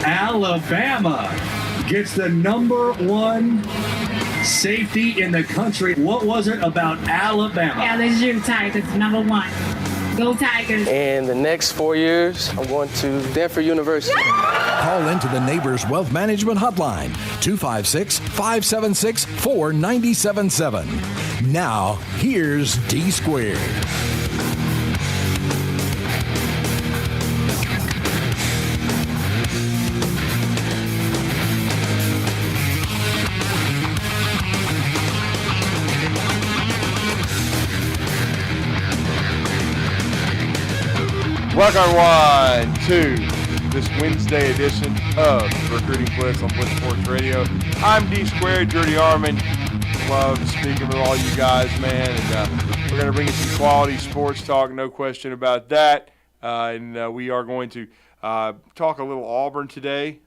Alabama gets the number one safety in the country. What was it about Alabama? LSU Tigers, number one. Go Tigers. In the next 4 years, I'm going to Denver University. Call into the Neighbors Wealth Management Hotline, 256-576-4977. Now, here's D Squared. Welcome everyone to this Wednesday edition of Recruiting Blitz on Blitz Sports Radio. I'm D Squared, Jordy Arman. Love speaking with all you guys, man. And we're going to bring you some quality sports talk, no question about that. And we are going to talk a little Auburn today.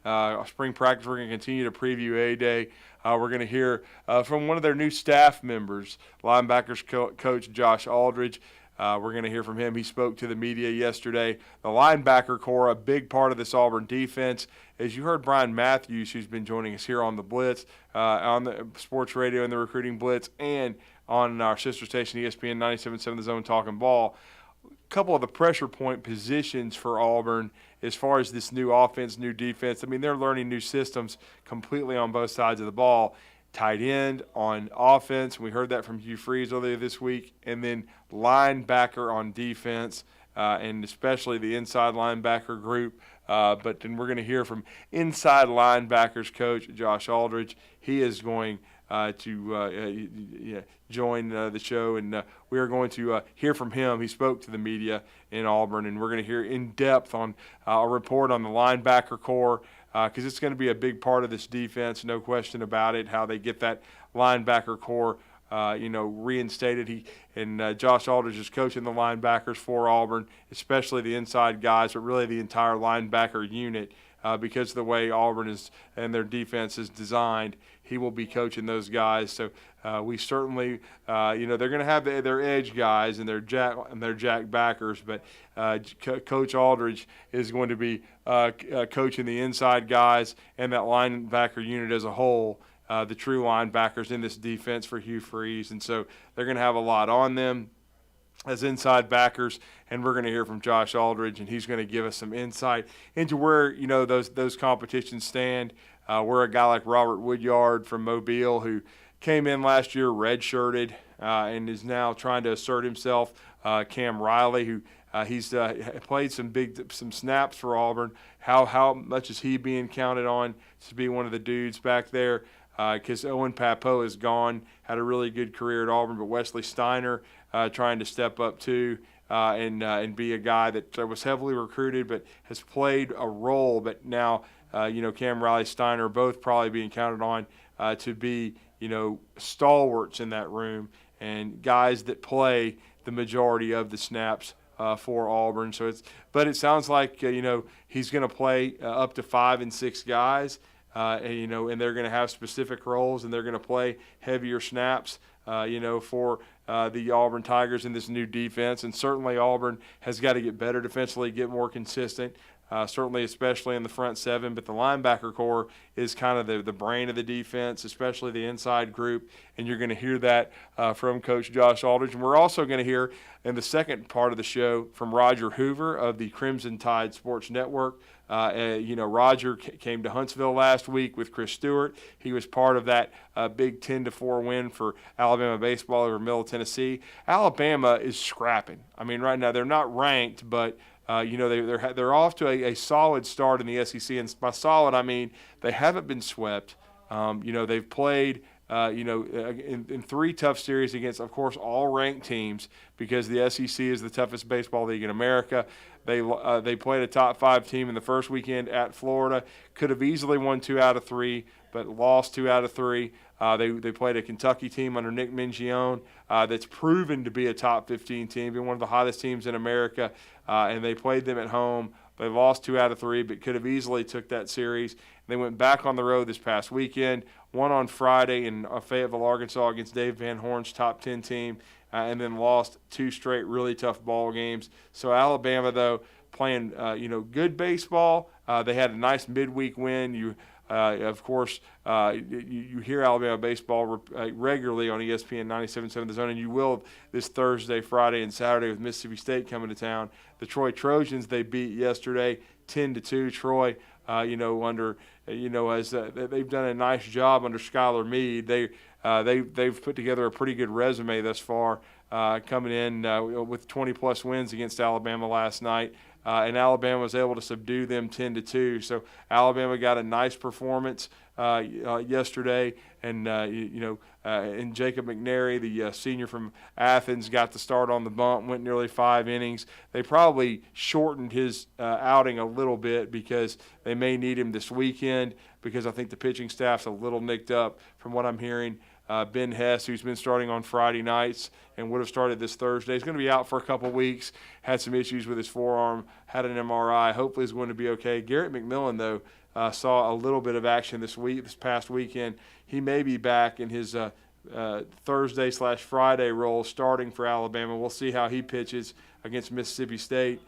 Spring practice, we're going to continue to preview A-Day. We're going to hear from one of their new staff members, linebackers coach Josh Aldridge. We're going to hear from him. He spoke to the media yesterday. The linebacker core, a big part of this Auburn defense. As you heard Brian Matthews, who's been joining us here on the Blitz, on the Sports Radio and the Recruiting Blitz, and on our sister station, ESPN 97.7 The Zone Talking Ball. A couple of the pressure point positions for Auburn as far as this new offense, new defense. I mean, they're learning new systems completely on both sides of the ball. Tight end on offense. We heard that from Hugh Freeze earlier this week. And then linebacker on defense, and especially the inside linebacker group. But then we're going to hear from inside linebackers coach Josh Aldridge. He is going to join the show, and we are going to hear from him. He spoke to the media in Auburn, and we're going to hear in depth on a report on the linebacker core, because it's going to be a big part of this defense, no question about it, how they get that linebacker core reinstated. Josh Aldridge is coaching the linebackers for Auburn, especially the inside guys, but really the entire linebacker unit, because of the way Auburn is and their defense is designed. He will be coaching those guys. So we certainly, they're going to have their edge guys and their jack backers, but Coach Aldridge is going to be coaching the inside guys and that linebacker unit as a whole. The true linebackers in this defense for Hugh Freeze. And so they're going to have a lot on them as inside backers, and we're going to hear from Josh Aldridge, and he's going to give us some insight into where, those competitions stand. Where a guy like Robert Woodyard from Mobile, who came in last year redshirted and is now trying to assert himself. Cam Riley, who he's played some snaps for Auburn. How much is he being counted on to be one of the dudes back there? Because Owen Papo is gone, had a really good career at Auburn, but Wesley Steiner trying to step up too and be a guy that was heavily recruited but has played a role. But now, Cam Riley, Steiner, both probably being counted on to be, stalwarts in that room and guys that play the majority of the snaps for Auburn. But it sounds like, he's going to play up to 5 and 6 guys. And they're going to have specific roles, and they're going to play heavier snaps, for the Auburn Tigers in this new defense. And certainly Auburn has got to get better defensively, get more consistent, certainly especially in the front seven. But the linebacker core is kind of the brain of the defense, especially the inside group. And you're going to hear that from Coach Josh Aldridge. And we're also going to hear in the second part of the show from Roger Hoover of the Crimson Tide Sports Network. Roger came to Huntsville last week with Chris Stewart. He was part of that big 10-4 win for Alabama baseball over Middle Tennessee. Alabama is scrapping. I mean, right now they're not ranked, but they're off to a solid start in the SEC. And by solid, I mean they haven't been swept. They've played in 3 tough series against, of course, all ranked teams, because the SEC is the toughest baseball league in America. They played a top 5 team in the first weekend at Florida. Could have easily won 2 out of 3, but lost 2 out of 3. They played a Kentucky team under Nick Mingione that's proven to be a top 15 team, been one of the hottest teams in America, and they played them at home. They lost 2 out of 3, but could have easily took that series. They went back on the road this past weekend, won on Friday in Fayetteville, Arkansas against Dave Van Horn's top 10 team, and then lost 2 straight really tough ball games. So Alabama, though, playing, good baseball. They had a nice midweek win. Of course, you hear Alabama baseball regularly on ESPN 97.7 The Zone, and you will this Thursday, Friday, and Saturday with Mississippi State coming to town. The Troy Trojans they beat yesterday 10-2. Troy, they've done a nice job under Skylar Meade. They've put together a pretty good resume thus far, coming in with 20-plus wins against Alabama last night. And Alabama was able to subdue them 10-2. So Alabama got a nice performance yesterday, and Jacob McNary, the senior from Athens, got the start on the bump, went nearly 5 innings. They probably shortened his outing a little bit because they may need him this weekend, because I think the pitching staff's a little nicked up from what I'm hearing. Ben Hess, who's been starting on Friday nights and would have started this Thursday, is going to be out for a couple weeks. Had some issues with his forearm, had an MRI. Hopefully he's going to be okay. Garrett McMillan, though, saw a little bit of action this past weekend. He may be back in his Thursday/Friday role starting for Alabama. We'll see how he pitches against Mississippi State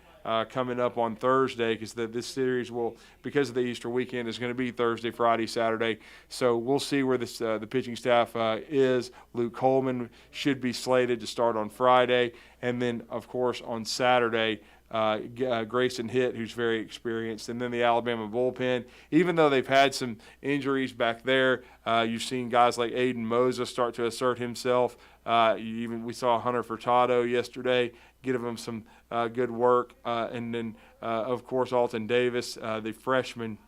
coming up on Thursday, because this series will, because of the Easter weekend, is going to be Thursday, Friday, Saturday. So we'll see where the pitching staff is. Luke Coleman should be slated to start on Friday. And then, of course, on Saturday, Grayson Hitt, who's very experienced. And then the Alabama bullpen, even though they've had some injuries back there, you've seen guys like Aiden Moses start to assert himself. We saw Hunter Furtado yesterday give him some good work. And then, of course, Alton Davis, the freshman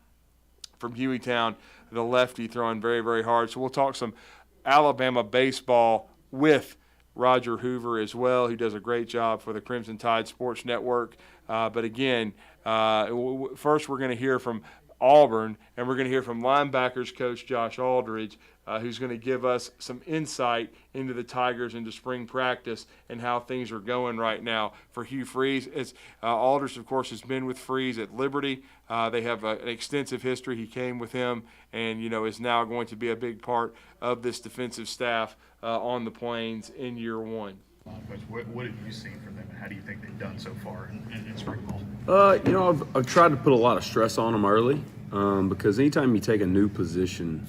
from Hueytown, the lefty, throwing very, very hard. So we'll talk some Alabama baseball with Roger Hoover as well, who does a great job for the Crimson Tide Sports Network. But again, first we're going to hear from Auburn, and we're going to hear from linebackers coach Josh Aldridge, who's going to give us some insight into the Tigers into spring practice and how things are going right now for Hugh Freeze. Aldridge, of course, has been with Freeze at Liberty. They have an extensive history. He came with him and, is now going to be a big part of this defensive staff on the Plains in year one. What have you seen from them, and how do you think they've done so far in spring ball? I've tried to put a lot of stress on them early, because anytime you take a new position,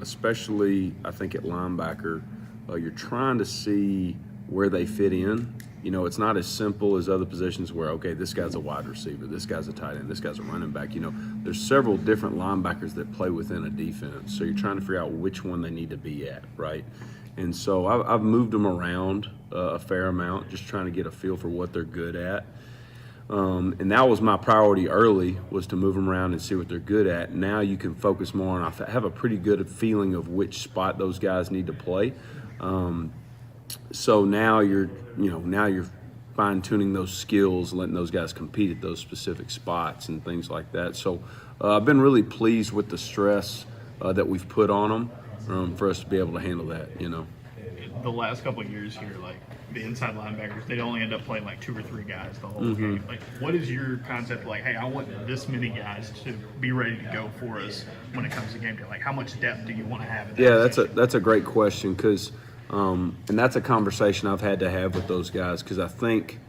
especially I think at linebacker, you're trying to see where they fit in. It's not as simple as other positions where, okay, this guy's a wide receiver, this guy's a tight end, this guy's a running back. There's several different linebackers that play within a defense, so you're trying to figure out which one they need to be at, right? And so I've moved them around a fair amount, just trying to get a feel for what they're good at. And that was my priority early, was to move them around and see what they're good at. Now you can focus more on, I have a pretty good feeling of which spot those guys need to play. So now you're fine-tuning those skills, letting those guys compete at those specific spots and things like that. So I've been really pleased with the stress that we've put on them. For us to be able to handle that, The last couple of years here, like the inside linebackers, they only end up playing like 2 or 3 guys the whole game. Like, what is your concept? Like, hey, I want this many guys to be ready to go for us when it comes to game day. Like, how much depth do you want to have? That's a great question, because, and that's a conversation I've had to have with those guys, because I think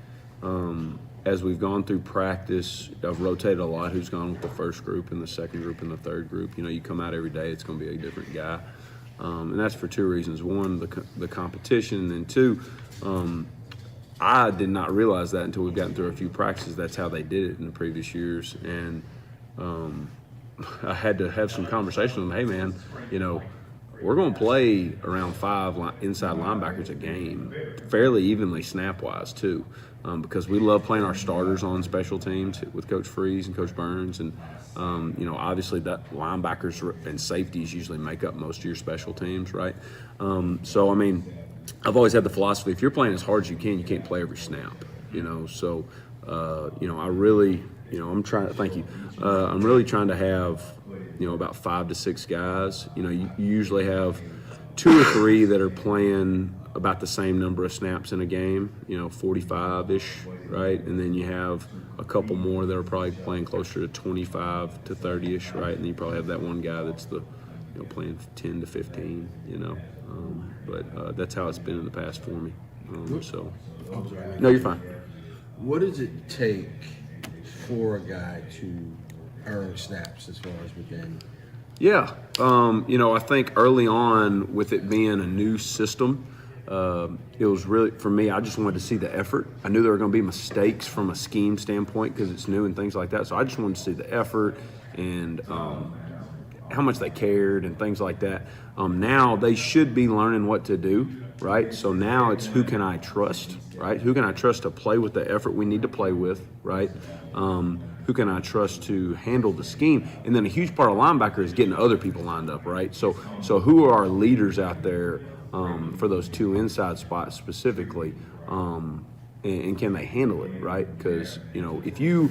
as we've gone through practice, I've rotated a lot who's gone with the first group and the second group and the third group. You come out every day, it's going to be a different guy. And that's for 2 reasons. One, the competition, and then 2, I did not realize that until we've gotten through a few practices. That's how they did it in the previous years. And I had to have some conversation with them. Hey, man, we're going to play around 5 inside linebackers a game, fairly evenly snap-wise, too. Because we love playing our starters on special teams with Coach Freeze and Coach Burns. And, obviously that linebackers and safeties usually make up most of your special teams, right? I've always had the philosophy, if you're playing as hard as you can't play every snap, So, I really, I'm really trying to have, about 5 to 6 guys. You usually have 2 or 3 that are playing about the same number of snaps in a game, 45-ish, right? And then you have a couple more that are probably playing closer to 25 to 30-ish, right? And then you probably have that one guy that's playing 10 to 15, But that's how it's been in the past for me. I'm sorry. No, you're fine. What does it take for a guy to earn snaps as far as within? Yeah, I think early on with it being a new system, it was really, for me, I just wanted to see the effort. I knew there were going to be mistakes from a scheme standpoint because it's new and things like that. So I just wanted to see the effort and how much they cared and things like that. Now they should be learning what to do, right? So now it's who can I trust, right? Who can I trust to play with the effort we need to play with, right? Who can I trust to handle the scheme? And then a huge part of linebacker is getting other people lined up, right? So who are our leaders out there for those two inside spots specifically? And can they handle it, right? Because if you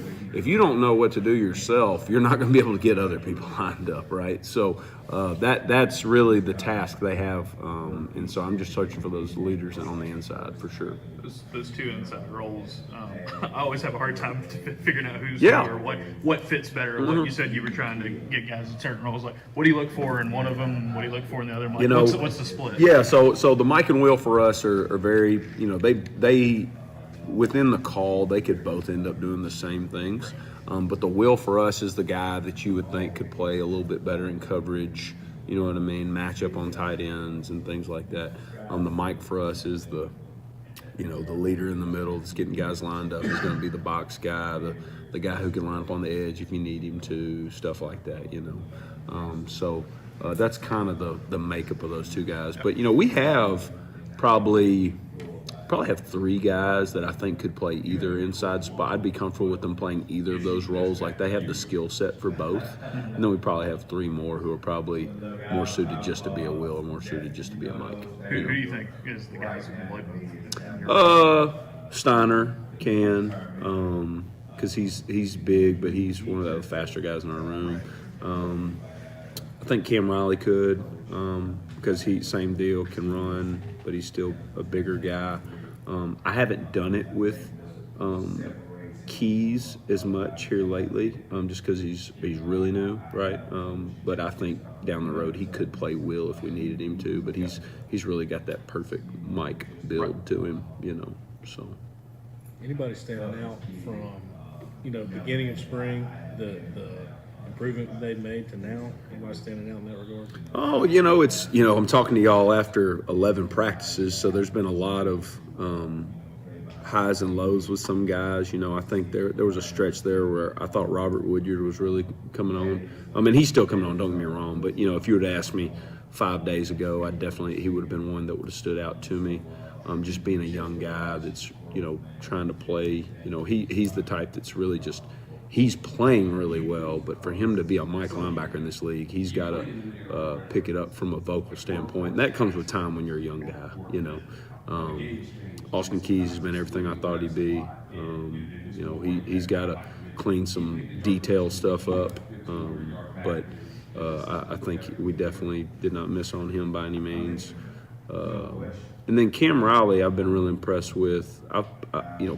don't know what to do yourself, you're not going to be able to get other people lined up, right? So that's really the task they have, and so I'm just searching for those leaders on the inside for sure. Those two inside roles, I always have a hard time figuring out who's Yeah. who or what fits better. Mm-hmm. Like you said, you were trying to get guys in certain roles. Like, what do you look for in one of them? What do you look for in the other? Like, what's the split? Yeah, so the Mike and Will for us are very, they within the call, they could both end up doing the same things. But the Will for us is the guy that you would think could play a little bit better in coverage, you know what I mean, match up on tight ends and things like that. The Mike for us is the leader in the middle that's getting guys lined up. He's going to be the box guy, the guy who can line up on the edge if you need him to, stuff like that, So that's kind of the makeup of those two guys. But, we have probably have three guys that I think could play either inside spot. I'd be comfortable with them playing either of those roles. Like, they have the skill set for both. And then we probably have three more who are probably more suited just to be a Will or more suited just to be a Mike. Who do you think is the guys who can play both? Steiner can, because he's big, but he's one of the faster guys in our room. I think Cam Riley could, because same deal, can run, but he's still a bigger guy. I haven't done it with Keys as much here lately, just because he's really new, right? But I think down the road he could play Will if we needed him to. But he's really got that perfect Mike build to him, So Anybody standing out from beginning of spring, the improvement they've made to now? Anybody standing out in that regard? Oh, it's I'm talking to y'all after 11 practices, so there's been a lot of highs and lows with some guys. I think there was a stretch there where I thought Robert Woodyard was really coming on. I mean, he's still coming on, don't get me wrong, but if you were to ask me 5 days ago, he would have been one that would have stood out to me. Just being a young guy that's trying to play. He's the type that's really just. He's playing really well, but for him to be a Mike linebacker in this league, he's got to pick it up from a vocal standpoint. And that comes with time when you're a young guy, Austin Keys has been everything I thought he'd be. He's got to clean some detail stuff up, but I think we definitely did not miss on him by any means. And then Cam Riley, I've been really impressed with.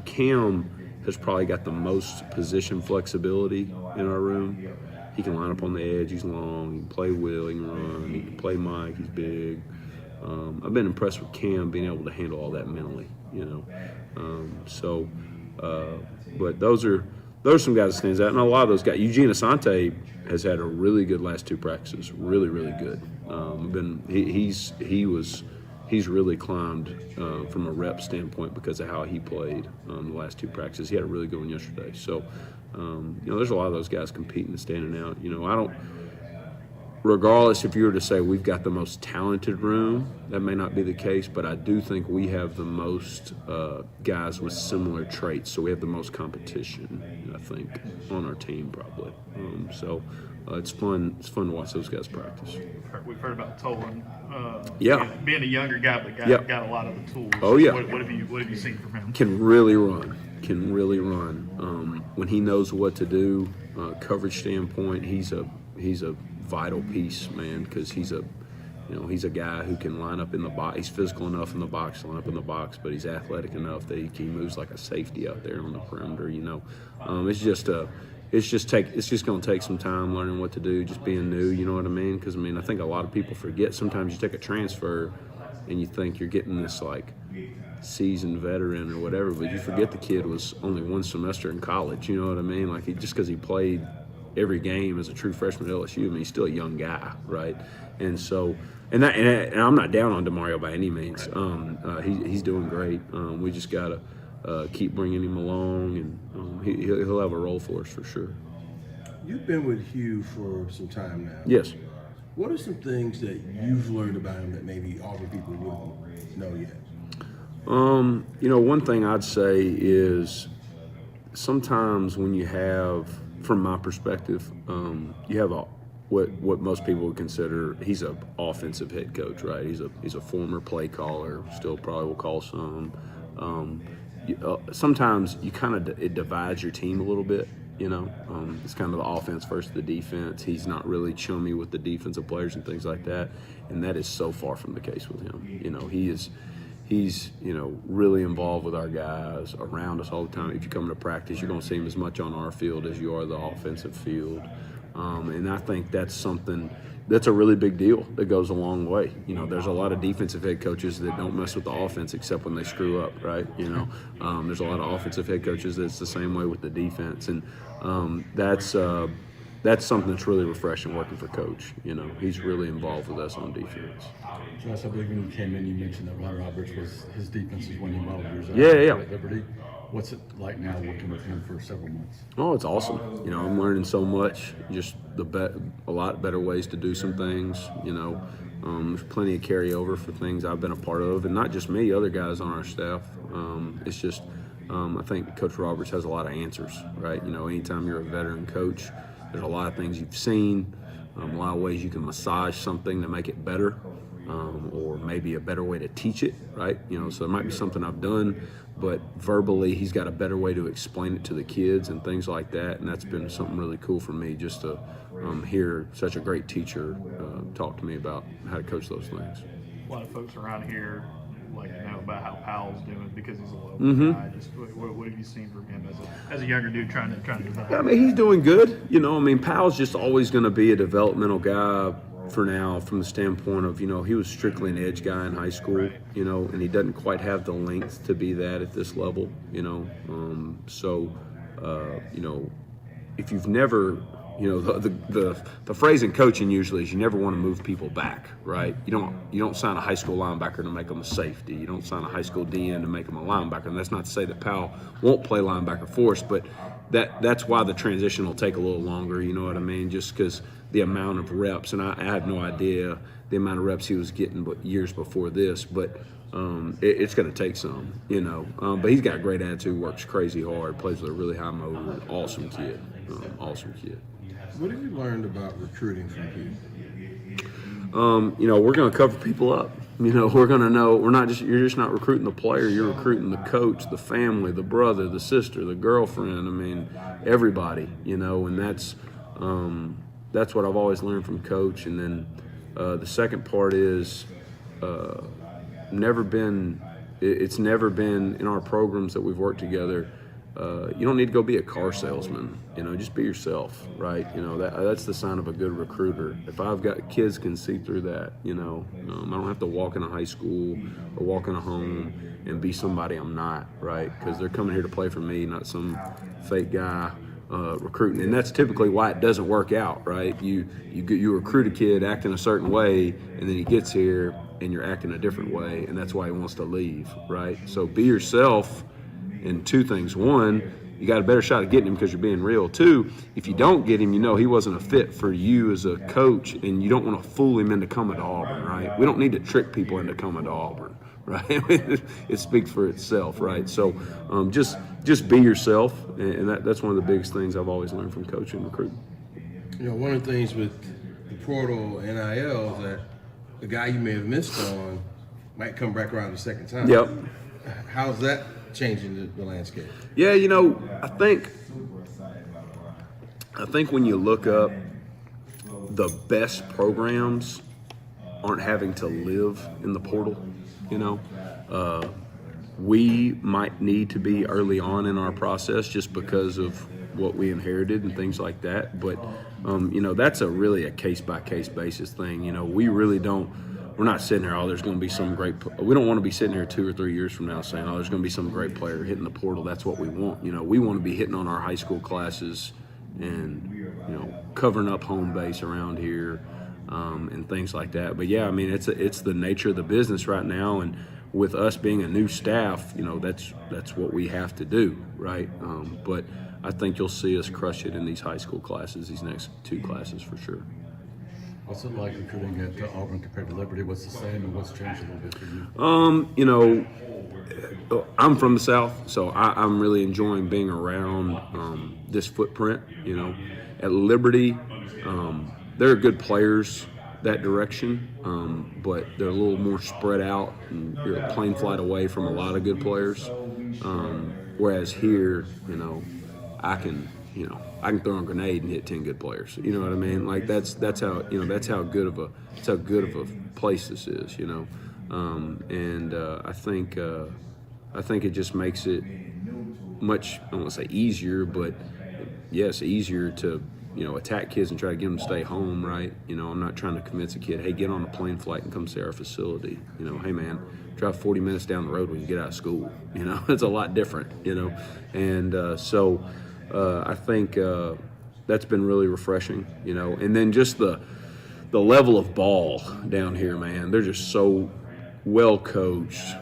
Cam has probably got the most position flexibility in our room. He can line up on the edge. He's long. He can play Will. He can run. He can play Mike. He's big. I've been impressed with Cam being able to handle all that mentally. But those are some guys that stands out, and a lot of those guys. Eugene Asante has had a really good last two practices. Really, really good. He's really climbed from a rep standpoint because of how he played the last two practices. He had a really good one yesterday. So, there's a lot of those guys competing and standing out. Regardless if you were to say we've got the most talented room, that may not be the case, but I do think we have the most guys with similar traits. So we have the most competition, I think, on our team probably. It's fun. It's fun to watch those guys practice. We've heard about Tolan. Being a younger guy, but got a lot of the tools. Oh yeah. What have you seen from him? Can really run. When he knows what to do, coverage standpoint, he's a vital piece, man. Because he's a guy who can line up in the box. He's physical enough in the box to line up in the box, but he's athletic enough that he moves like a safety out there on the perimeter. It's just going to take some time learning what to do, just being new, you know what I mean? Because, I think a lot of people forget sometimes you take a transfer and you think you're getting this, seasoned veteran or whatever, but you forget the kid was only one semester in college. You know what I mean? Like just because he played every game as a true freshman at LSU, I mean, he's still a young guy, right? And so, and I'm not down on DeMario by any means. He's doing great. We just gotta keep bringing him along, and he'll have a role for us for sure. You've been with Hugh for some time now. Yes. What are some things that you've learned about him that maybe Auburn people wouldn't know yet? One thing I'd say is sometimes when you have, from my perspective, you have what most people would consider, he's an offensive head coach, right? He's a former play caller, still probably will call some. Sometimes you kind of it divides your team a little bit. It's kind of the offense versus the defense. He's not really chummy with the defensive players and things like that, and that is so far from the case with him. He's really involved with our guys, around us all the time. If you come to practice, you're going to see him as much on our field as you are the offensive field, and I think that's something that's a really big deal that goes a long way. There's a lot of defensive head coaches that don't mess with the offense except when they screw up, right? There's a lot of offensive head coaches that's the same way with the defense, and that's something that's really refreshing working for Coach. He's really involved with us on defense. Josh, I believe when you came in, you mentioned that Ron Roberts his defense was winning well years Yeah. at Liberty. What's it like now working with him for several months? Oh, it's awesome. I'm learning so much. Just a lot better ways to do some things. There's plenty of carryover for things I've been a part of, and not just me, other guys on our staff. It's just I think Coach Roberts has a lot of answers, right? Anytime you're a veteran coach, there's a lot of things you've seen, a lot of ways you can massage something to make it better, or maybe a better way to teach it, right? So it might be something I've done, but verbally he's got a better way to explain it to the kids and things like that, and that's been something really cool for me just to hear such a great teacher talk to me about how to coach those things. A lot of folks around here like to know about how Powell's doing because he's a local guy. Just what have you seen from him as a younger dude trying to develop? I mean, he's doing good. Powell's just always going to be a developmental guy for now, from the standpoint of, he was strictly an edge guy in high school, and he doesn't quite have the length to be that at this level, if you've never, the phrase in coaching usually is you never want to move people back, right? You don't sign a high school linebacker to make them a safety. You don't sign a high school DN to make them a linebacker. And that's not to say that Powell won't play linebacker for us, but that's why the transition will take a little longer, you know what I mean? Just because the amount of reps, and I have no idea the amount of reps he was getting years before this, but it's going to take some, but he's got a great attitude, works crazy hard, plays with a really high motor, awesome kid. What have you learned about recruiting from Hugh? We're going to cover people up. We're going to know you're just not recruiting the player, you're recruiting the coach, the family, the brother, the sister, the girlfriend, everybody, and that's what I've always learned from Coach. And then the second part is it's never been in our programs that we've worked together. You don't need to go be a car salesman, just be yourself, right? That's the sign of a good recruiter. If I've got kids can see through that, I don't have to walk in a high school or walk in a home and be somebody I'm not, right? Because they're coming here to play for me, not some fake guy recruiting. And that's typically why it doesn't work out, right? You recruit a kid acting a certain way, and then he gets here and you're acting a different way, and that's why he wants to leave, right? So be yourself. And two things. One, you got a better shot at getting him because you're being real. Two, if you don't get him, he wasn't a fit for you as a coach, and you don't want to fool him into coming to Auburn, right? We don't need to trick people into coming to Auburn, right? It speaks for itself, right? So just be yourself, and that's one of the biggest things I've always learned from coaching and recruiting. One of the things with the portal NIL is that the guy you may have missed on might come back around the second time. Yep. How's that changing the landscape? Yeah, I think when you look up, the best programs aren't having to live in the portal. We might need to be early on in our process just because of what we inherited and things like that. But that's really a case by case basis thing. We really don't. we're not sitting there, there's going to be some great – we don't want to be sitting here 2 or 3 years from now saying, there's going to be some great player hitting the portal. That's what we want. We want to be hitting on our high school classes and, covering up home base around here and things like that. But, yeah, I mean, it's the nature of the business right now. And with us being a new staff, that's what we have to do, right? But I think you'll see us crush it in these high school classes, these next 2 classes for sure. What's it like recruiting at Auburn compared to Liberty? What's the same and what's changed a little bit for you? I'm from the South, so I'm really enjoying being around this footprint. At Liberty, there are good players that direction, but they're a little more spread out, and you're a plane flight away from a lot of good players. Whereas here, I can throw a grenade and hit 10 good players. You know what I mean? Like that's how good of a place this is. And I think it just makes it much, I don't want to say easier, but yes, easier to attack kids and try to get them to stay home, right? I'm not trying to convince a kid, hey, get on a plane flight and come see our facility. Hey man, drive 40 minutes down the road when you get out of school. It's a lot different. And so. I think that's been really refreshing, and then just the level of ball down here, man. They're just so well coached.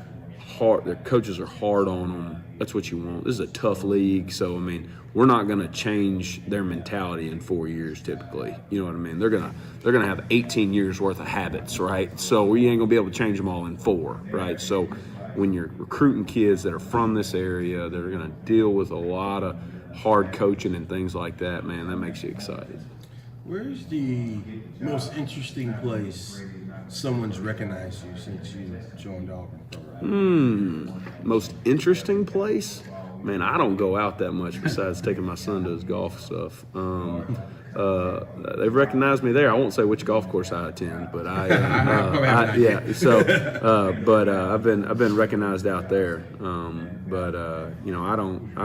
Their coaches are hard on them. That's what you want. This is a tough league, so I mean, we're not going to change their mentality in 4 years typically. You know what I mean? They're gonna have 18 years worth of habits, right? So we ain't gonna be able to change them all in 4, right? So when you're recruiting kids that are from this area, that are going to deal with a lot of hard coaching and things like that, man, that makes you excited. Where's the most interesting place someone's recognized you since you joined Auburn? Most interesting place? Man, I don't go out that much besides taking my son to his golf stuff. They've recognized me there. I won't say which golf course I attend, but yeah. So, I've been recognized out there. I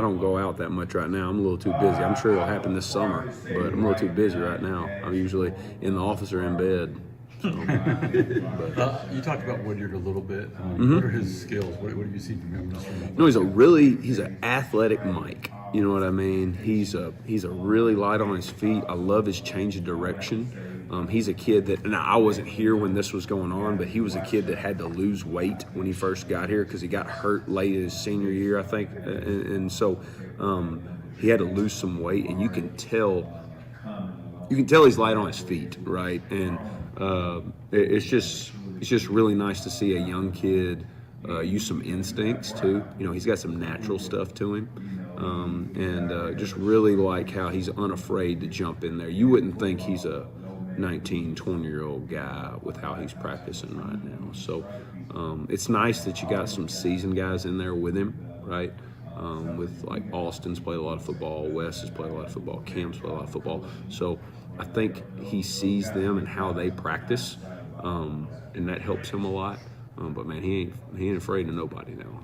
don't go out that much right now. I'm a little too busy. I'm sure it'll happen this summer, but I'm a little too busy right now. I'm usually in the office or in bed. So, you talked about Woodyard a little bit. What are his skills? What have you seen from him? He's an athletic Mike. You know what I mean? He's a really light on his feet. I love his change of direction. He's a kid that, and I wasn't here when this was going on, but he was a kid that had to lose weight when he first got here because he got hurt late in his senior year, I think, and so he had to lose some weight, and you can tell he's light on his feet, right? And it's just really nice to see a young kid use some instincts too. He's got some natural stuff to him, and just really like how he's unafraid to jump in there. You wouldn't think he's a 19, 20-year-old guy with how he's practicing right now. So it's nice that you got some seasoned guys in there with him, right? With like Austin's played a lot of football, Wes has played a lot of football, Cam's played a lot of football. So I think he sees them and how they practice, and that helps him a lot. But man, he ain't afraid of nobody now.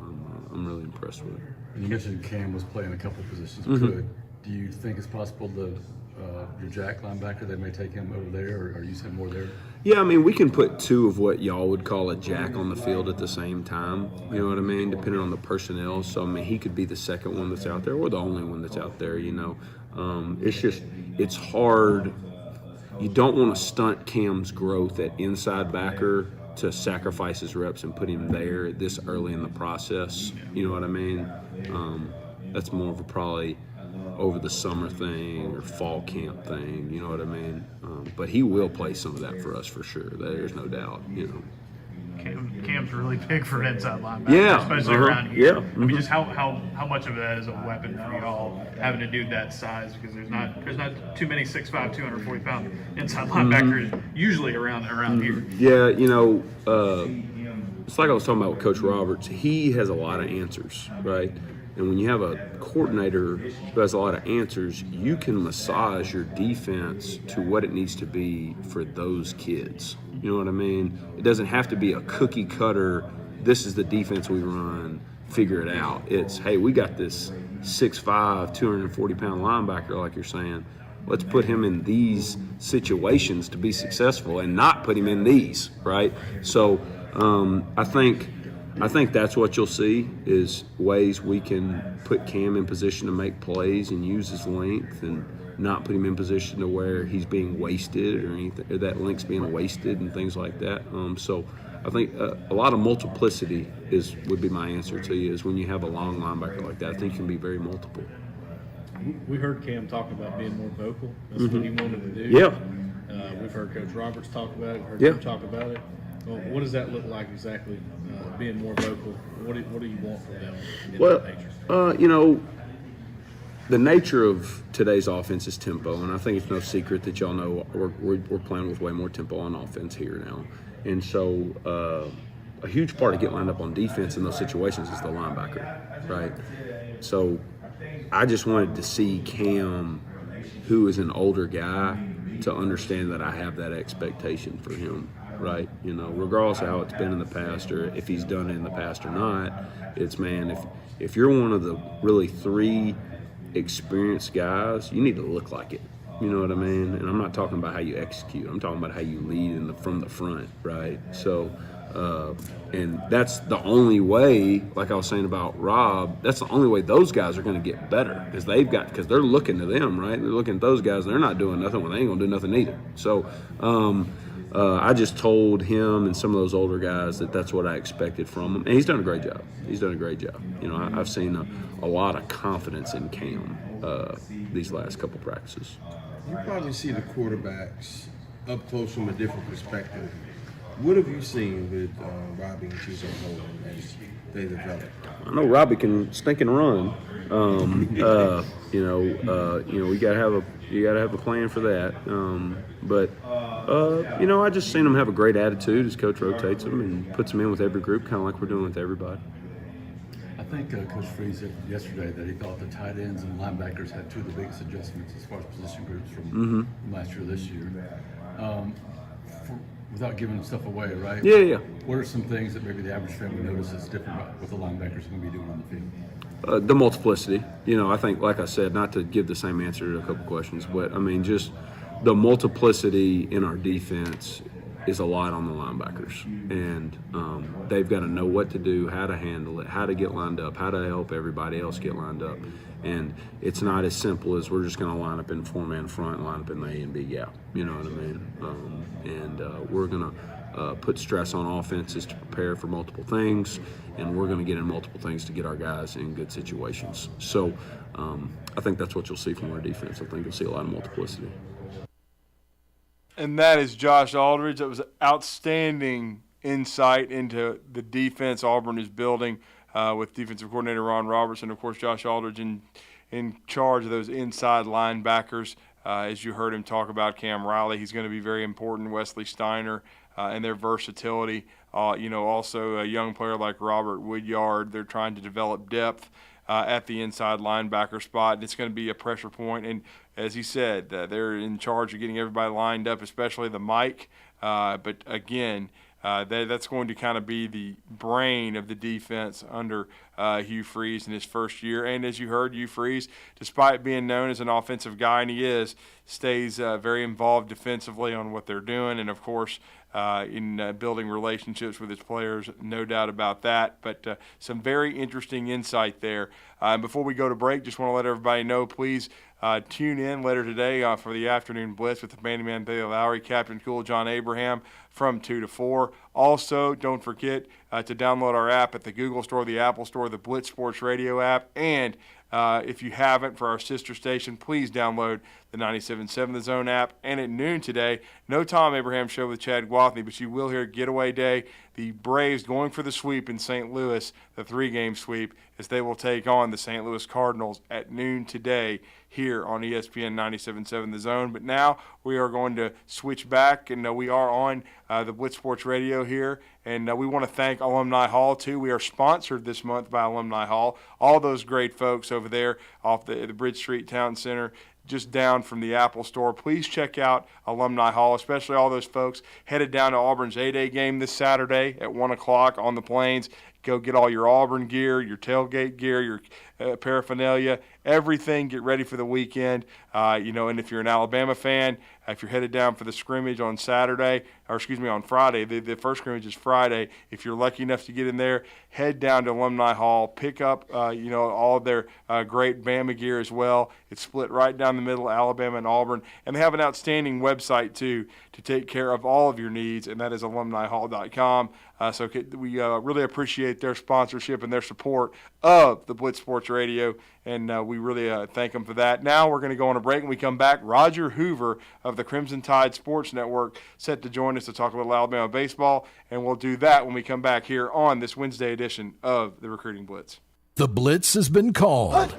I'm really impressed with him. You mentioned Cam was playing a couple of positions. Do you think it's possible your jack linebacker, they may take him over there, or use him more there? Yeah, I mean, we can put 2 of what y'all would call a jack on the field at the same time. You know what I mean? Depending on the personnel. So, I mean, he could be the second one that's out there or the only one that's out there, It's hard. You don't want to stunt Cam's growth at inside backer to sacrifice his reps and put him there this early in the process. You know what I mean? That's more of a probably over the summer thing or fall camp thing, you know what I mean? But he will play some of that for us for sure. There's no doubt, Cam's really big for an inside linebacker, especially around here. I mean, just how much of that is a weapon for y'all having to do that size, because there's not too many 6'5", 240-pound inside linebackers usually around here. Yeah, it's like I was talking about with Coach Roberts. He has a lot of answers, right? And when you have a coordinator who has a lot of answers, you can massage your defense to what it needs to be for those kids. You know what I mean? It doesn't have to be a cookie cutter, this is the defense we run, figure it out. It's, hey, we got this 6'5", 240-pound linebacker, like you're saying. Let's put him in these situations to be successful and not put him in these, right? So I think that's what you'll see is ways we can put Cam in position to make plays and use his length and not put him in position to where he's being wasted or anything, or that link's being wasted and things like that. So I think a lot of multiplicity would be my answer to you, is when you have a long linebacker like that, I think you can be very multiple. We heard Cam talk about being more vocal. That's what he wanted to do. Yeah. We've heard Coach Roberts talk about it. Heard Yeah. him talk about it. Well, what does that look like exactly? Being more vocal. What do you want from them? In that nature? The nature of today's offense is tempo, and I think it's no secret that y'all know we're playing with way more tempo on offense here now. And so a huge part of getting lined up on defense in those situations is the linebacker, right? So I just wanted to see Cam, who is an older guy, to understand that I have that expectation for him, right? Regardless of how it's been in the past or if he's done it in the past or not, it's, man, if you're one of the really 3 experienced guys, you need to look like it. You know what I mean? And I'm not talking about how you execute. I'm talking about how you lead from the front, right? So, and that's the only way, like I was saying about Rob, that's the only way those guys are going to get better, because they're looking to them, right? They're looking at those guys. They're not doing nothing. Well, they ain't going to do nothing either. So, I just told him and some of those older guys that that's what I expected from him, and he's done a great job. I've seen a lot of confidence in Cam these last couple practices. You probably see the quarterbacks up close from a different perspective. What have you seen with Robbie and Chizo Holden as they develop? I know Robbie can stink and run. We gotta have a plan for that. I just seen him have a great attitude as coach rotates them and puts them in with every group, kind of like we're doing with everybody. I think Coach Freeze said yesterday that he thought the tight ends and linebackers had 2 of the biggest adjustments as far as position groups from last year to this year. Without giving stuff away, right? Yeah. What are some things that maybe the average fan would notice is different about what the linebackers are going to be doing on the field? The multiplicity. I think, like I said, not to give the same answer to a couple questions, but I mean, just the multiplicity in our defense is a lot on the linebackers, and they've got to know what to do, how to handle it, how to get lined up, how to help everybody else get lined up. And it's not as simple as we're just going to line up in 4-man front and line up in the A and B gap. You know what I mean? We're going to put stress on offenses to prepare for multiple things, and we're going to get in multiple things to get our guys in good situations. So I think that's what you'll see from our defense. I think you'll see a lot of multiplicity. And that is Josh Aldridge. That was outstanding insight into the defense Auburn is building with defensive coordinator Ron Robertson. Of course, Josh Aldridge in charge of those inside linebackers. As you heard him talk about Cam Riley, he's going to be very important. Wesley Steiner and their versatility. Also a young player like Robert Woodyard. They're trying to develop depth at the inside linebacker spot. And it's going to be a pressure point. And as he said, they're in charge of getting everybody lined up, especially the Mike. But again, that's going to kind of be the brain of the defense under Hugh Freeze in his first year. And as you heard, Hugh Freeze, despite being known as an offensive guy, and he stays very involved defensively on what they're doing. And, of course, in building relationships with his players, no doubt about that. But some very interesting insight there. Before we go to break, just want to let everybody know, please tune in later today for the afternoon blitz with the Bandyman Bailey Lowry, Captain Cool, John Abraham from 2 to 4. Also, don't forget to download our app at the Google Store, the Apple Store, the Blitz Sports Radio app, and if you haven't, for our sister station, please download the 97.7 The Zone app. And at noon today, no Tom Abraham show with Chad Guathney, but you will hear Getaway Day, the Braves going for the sweep in St. Louis, the 3-game sweep, as they will take on the St. Louis Cardinals at noon today here on ESPN 97.7 The Zone. But now we are going to switch back, and we are on the Blitz Sports Radio here. And we want to thank Alumni Hall, too. We are sponsored this month by Alumni Hall. All those great folks over there off the Bridge Street Town Center, just down from the Apple Store. Please check out Alumni Hall, especially all those folks headed down to Auburn's A-Day game this Saturday at 1 o'clock on the Plains. Go get all your Auburn gear, your tailgate gear, your paraphernalia, everything. Get ready for the weekend. And if you're an Alabama fan, if you're headed down for the scrimmage on on Friday, the first scrimmage is Friday. If you're lucky enough to get in there, head down to Alumni Hall, pick up, all of their great Bama gear as well. It's split right down the middle, Alabama and Auburn. And they have an outstanding website, too, to take care of all of your needs, and that is alumnihall.com. So we really appreciate their sponsorship and their support of the Blitz Sports Radio, and we really thank them for that. Now we're going to go on a break. When we come back, Roger Hoover of the Crimson Tide Sports Network set to join us to talk a little Alabama baseball, and we'll do that when we come back here on this Wednesday edition of the Recruiting Blitz. The Blitz has been called.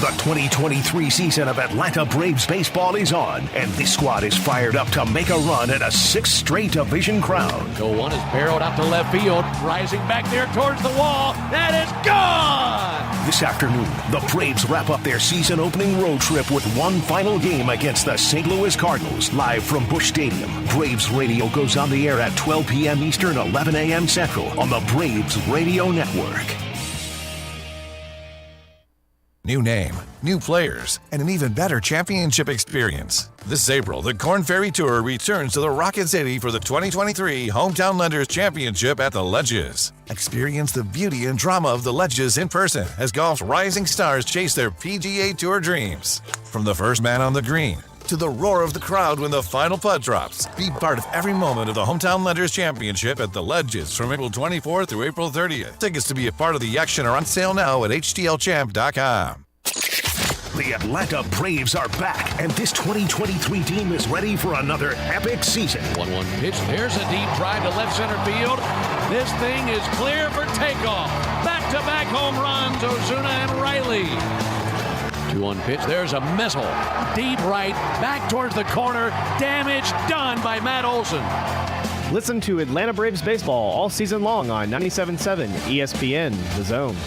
The 2023 season of Atlanta Braves baseball is on, and this squad is fired up to make a run at a sixth straight division crown. The one is barreled out to left field, rising back there towards the wall. That is gone! This afternoon, the Braves wrap up their season-opening road trip with one final game against the St. Louis Cardinals, live from Busch Stadium. Braves Radio goes on the air at 12 p.m. Eastern, 11 a.m. Central on the Braves Radio Network. New name, new players, and an even better championship experience. This April, the Korn Ferry Tour returns to the Rocket City for the 2023 Hometown Lenders Championship at the Ledges. Experience the beauty and drama of the Ledges in person as golf's rising stars chase their PGA Tour dreams. From the first man on the green to the roar of the crowd when the final putt drops. Be part of every moment of the Hometown Lenders Championship at the Ledges from April 24th through April 30th. Tickets to be a part of the action are on sale now at htlchamp.com. The Atlanta Braves are back, and this 2023 team is ready for another epic season. 1-1 pitch. There's a deep drive to left center field. This thing is clear for takeoff. Back-to-back home runs, Ozuna and Riley. 2-1 pitch. There's a missile. Deep right, back towards the corner. Damage done by Matt Olson. Listen to Atlanta Braves baseball all season long on 97.7 ESPN, The Zone.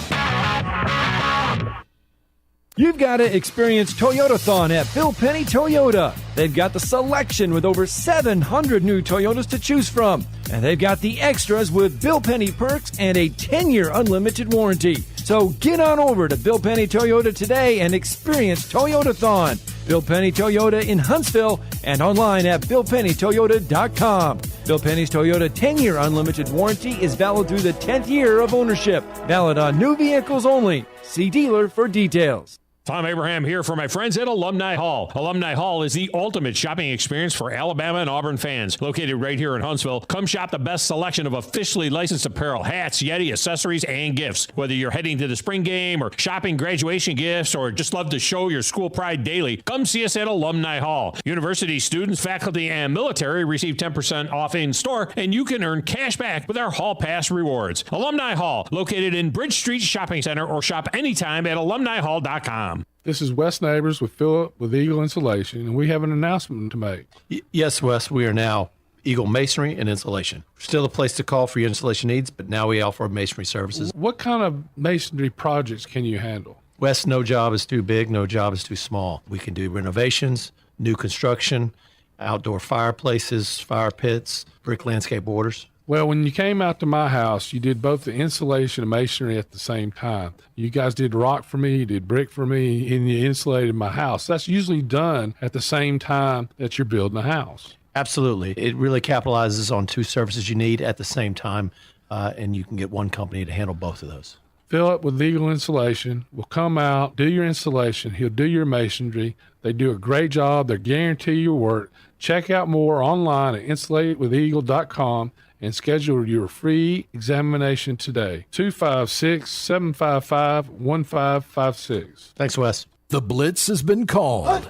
You've got to experience Toyotathon at Bill Penny Toyota. They've got the selection with over 700 new Toyotas to choose from. And they've got the extras with Bill Penny perks and a 10-year unlimited warranty. So get on over to Bill Penny Toyota today and experience Toyotathon. Bill Penny Toyota in Huntsville and online at BillPennyToyota.com. Bill Penny's Toyota 10-year unlimited warranty is valid through the 10th year of ownership. Valid on new vehicles only. See dealer for details. Tom Abraham here for my friends at Alumni Hall. Alumni Hall is the ultimate shopping experience for Alabama and Auburn fans. Located right here in Huntsville, come shop the best selection of officially licensed apparel, hats, Yeti, accessories, and gifts. Whether you're heading to the spring game or shopping graduation gifts or just love to show your school pride daily, come see us at Alumni Hall. University students, faculty, and military receive 10% off in store, and you can earn cash back with our Hall Pass rewards. Alumni Hall, located in Bridge Street Shopping Center, or shop anytime at alumnihall.com. This is Wes Neighbors with Philip with Eagle Insulation, and we have an announcement to make. Yes, Wes, we are now Eagle Masonry and Insulation. Still a place to call for your installation needs, but now we offer masonry services. What kind of masonry projects can you handle? Wes, no job is too big, no job is too small. We can do renovations, new construction, outdoor fireplaces, fire pits, brick landscape borders. Well, when you came out to my house, you did both the insulation and masonry at the same time. You guys did rock for me, you did brick for me, and you insulated my house. That's usually done at the same time that you're building a house. Absolutely. It really capitalizes on two services you need at the same time, and you can get one company to handle both of those. Philip with Eagle Insulation will come out, do your installation. He'll do your masonry. They do a great job. They guarantee your work. Check out more online at insulatedwitheagle.com. and schedule your free examination today. 256-755-1556. Thanks, Wes. The Blitz has been called.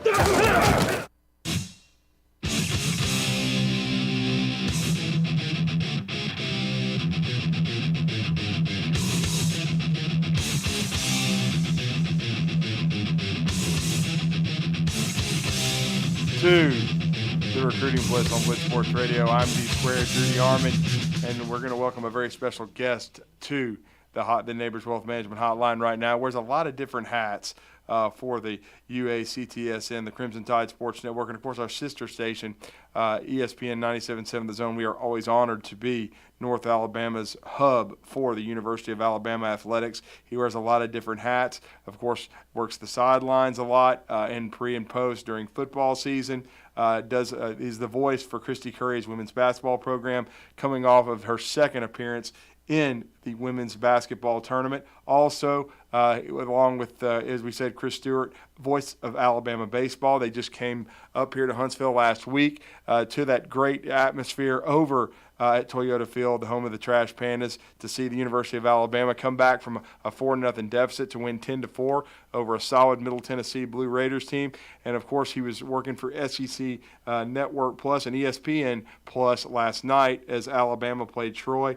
The Recruiting Blitz on Blitz Sports Radio. I'm D-Squared, Judy Armand, and we're going to welcome a very special guest to the Neighbors Wealth Management Hotline right now. Wears a lot of different hats, for the UACTSN, the Crimson Tide Sports Network, and of course our sister station, ESPN 97.7 The Zone. We are always honored to be North Alabama's hub for the University of Alabama athletics. He wears a lot of different hats. Of course, works the sidelines a lot in pre and post during football season. Is the voice for Christy Curry's women's basketball program, coming off of her second appearance in the women's basketball tournament. Also, along with, as we said, Chris Stewart, voice of Alabama baseball. They just came up here to Huntsville last week to that great atmosphere over at Toyota Field, the home of the Trash Pandas, to see the University of Alabama come back from a 4-0 deficit to win 10-4 over a solid Middle Tennessee Blue Raiders team. And, of course, he was working for SEC Network Plus and ESPN Plus last night as Alabama played Troy.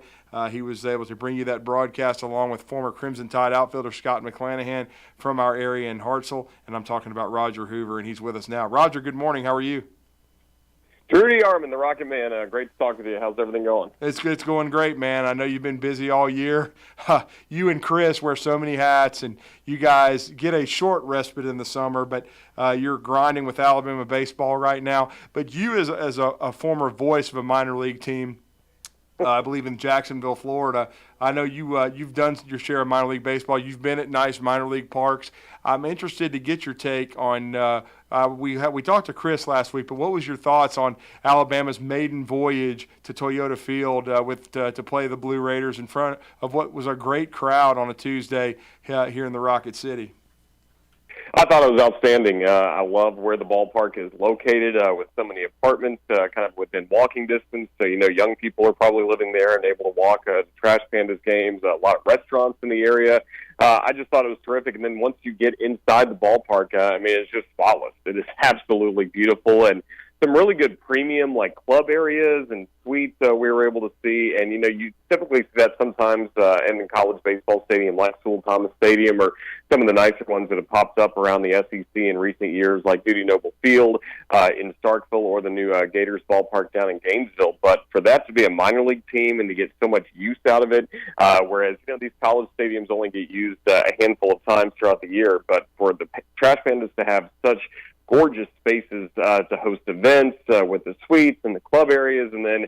He was able to bring you that broadcast along with former Crimson Tide outfielder Scott McClanahan from our area in Hartselle. And I'm talking about Roger Hoover, and he's with us now. Roger, good morning. How are you? Rudy Arman, the Rocket Man. Great to talk with you. How's everything going? It's going great, man. I know you've been busy all year. You and Chris wear so many hats, and you guys get a short respite in the summer, but you're grinding with Alabama baseball right now. But you as a former voice of a minor league team, I believe in Jacksonville, Florida. I know you've done your share of minor league baseball. You've been at nice minor league parks. I'm interested to get your take on. We talked to Chris last week, but what was your thoughts on Alabama's maiden voyage to Toyota Field to play the Blue Raiders in front of what was a great crowd on a Tuesday here in the Rocket City? I thought it was outstanding. I love where the ballpark is located with so many apartments kind of within walking distance. So, young people are probably living there and able to walk to Trash Pandas games, a lot of restaurants in the area. I just thought it was terrific. And then once you get inside the ballpark, it's just spotless. It is absolutely beautiful, and some really good premium club areas and suites we were able to see. And, you typically see that sometimes in college baseball stadium like Sewell Thomas Stadium, or some of the nicer ones that have popped up around the SEC in recent years like Dudy Noble Field in Starkville, or the new Gators ballpark down in Gainesville. But for that to be a minor league team and to get so much use out of it, whereas these college stadiums only get used a handful of times throughout the year, but for the Trash Pandas to have such gorgeous spaces to host events with the suites and the club areas, and then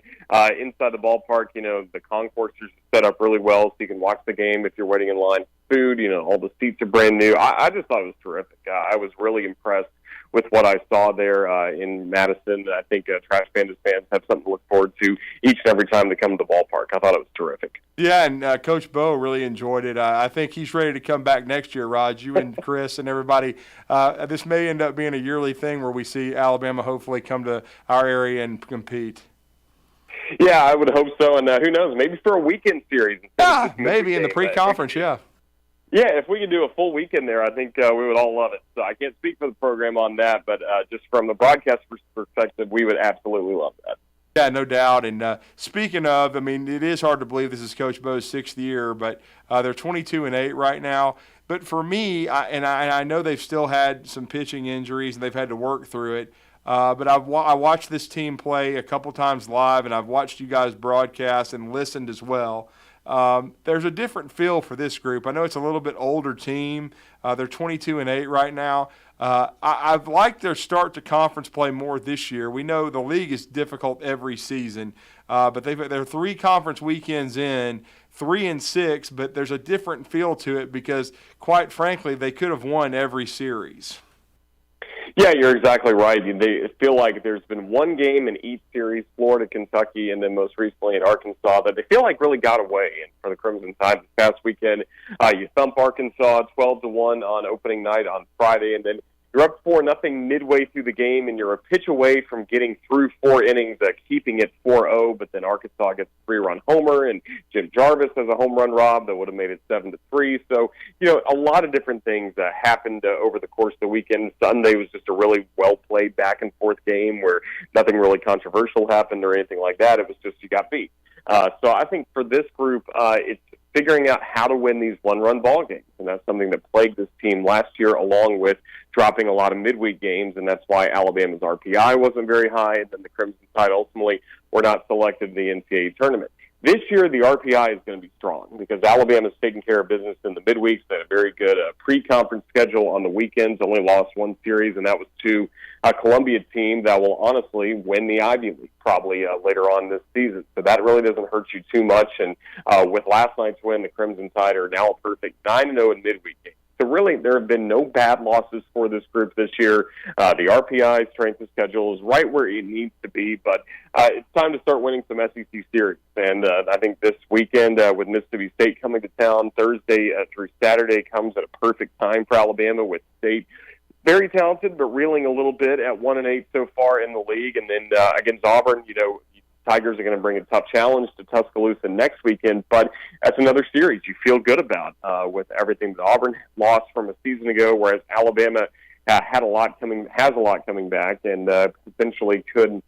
inside the ballpark, the concourse is set up really well so you can watch the game if you're waiting in line for food. All the seats are brand new. I just thought it was terrific. I was really impressed with what I saw there in Madison. I think Trash Pandas fans have something to look forward to each and every time they come to the ballpark. I thought it was terrific. Yeah, and Coach Bo really enjoyed it. I think he's ready to come back next year, Raj. You and Chris and everybody. This may end up being a yearly thing where we see Alabama hopefully come to our area and compete. Yeah, I would hope so. And who knows, maybe for a weekend series. Yeah, maybe in the pre-conference, yeah. Yeah, if we could do a full weekend there, I think we would all love it. So I can't speak for the program on that, but just from the broadcast perspective, we would absolutely love that. Yeah, no doubt. And speaking of, it is hard to believe this is Coach Bo's 6th year, but they're 22-8 right now. But for me, I know they've still had some pitching injuries and they've had to work through it. But I watched this team play a couple times live, and I've watched you guys broadcast and listened as well. There's a different feel for this group. I know it's a little bit older team. They're 22-8 right now. I've liked their start to conference play more this year. We know the league is difficult every season, but they're 3 conference weekends in, 3-6, but there's a different feel to it because, quite frankly, they could have won every series. Yeah, you're exactly right. They feel like there's been one game in each series, Florida, Kentucky, and then most recently at Arkansas, that they feel like really got away. And for the Crimson Tide this past weekend, you thump Arkansas 12-1 on opening night on Friday, and then you're up 4-0 midway through the game, and you're a pitch away from getting through 4 innings, keeping it 4-0, but then Arkansas gets a 3-run homer, and Jim Jarvis has a home run rob that would have made it 7-3. So, a lot of different things happened over the course of the weekend. Sunday was just a really well-played back-and-forth game where nothing really controversial happened or anything like that. It was just you got beat. So I think for this group, it's figuring out how to win these one-run ball games, and that's something that plagued this team last year, along with dropping a lot of midweek games, and that's why Alabama's RPI wasn't very high, and then the Crimson Tide ultimately were not selected in the NCAA tournament. This year, the RPI is going to be strong because Alabama's taking care of business in the midweeks. They had a very good pre-conference schedule on the weekends, only lost one series, and that was to a Columbia team that will honestly win the Ivy League probably later on this season. So that really doesn't hurt you too much. And with last night's win, the Crimson Tide are now a perfect 9-0 in midweek games. So really, there have been no bad losses for this group this year. The RPI strength of schedule is right where it needs to be, but it's time to start winning some SEC series. And I think this weekend with Mississippi State coming to town, Thursday through Saturday comes at a perfect time for Alabama with State very talented, but reeling a little bit at 1-8 so far in the league. And then against Auburn, Tigers are going to bring a tough challenge to Tuscaloosa next weekend, but that's another series you feel good about with everything that Auburn lost from a season ago, whereas Alabama has a lot coming back and potentially could